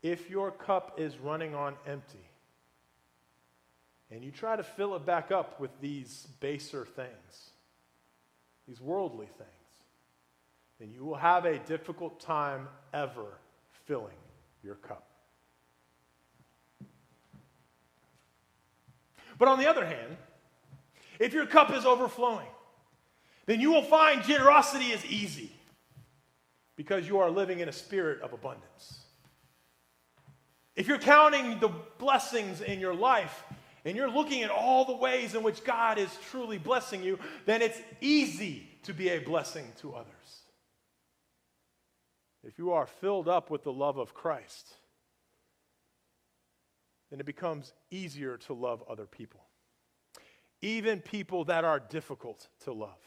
If your cup is running on empty, and you try to fill it back up with these baser things, these worldly things, then you will have a difficult time ever filling your cup. But on the other hand, if your cup is overflowing, then you will find generosity is easy because you are living in a spirit of abundance. If you're counting the blessings in your life and you're looking at all the ways in which God is truly blessing you, then it's easy to be a blessing to others. If you are filled up with the love of Christ, then it becomes easier to love other people, even people that are difficult to love.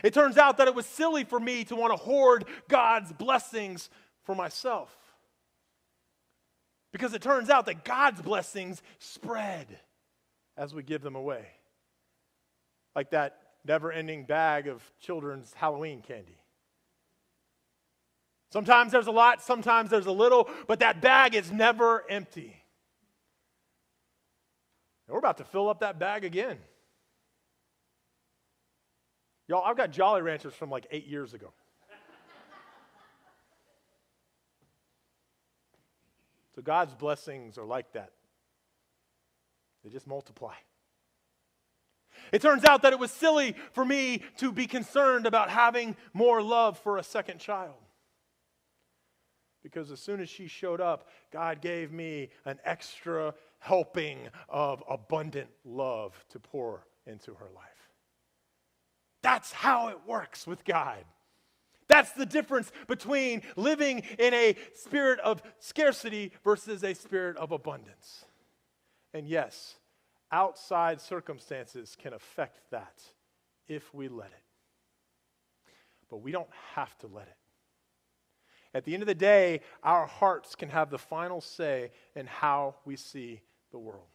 It turns out that it was silly for me to want to hoard God's blessings for myself, because it turns out that God's blessings spread as we give them away, like that never-ending bag of children's Halloween candy. Sometimes there's a lot, sometimes there's a little, but that bag is never empty. And we're about to fill up that bag again. Y'all, I've got Jolly Ranchers from like 8 years ago. So God's blessings are like that. They just multiply. It turns out that it was silly for me to be concerned about having more love for a second child, because as soon as she showed up, God gave me an extra helping of abundant love to pour into her life. That's how it works with God. That's the difference between living in a spirit of scarcity versus a spirit of abundance. And yes, outside circumstances can affect that if we let it. But we don't have to let it. At the end of the day, our hearts can have the final say in how we see the world.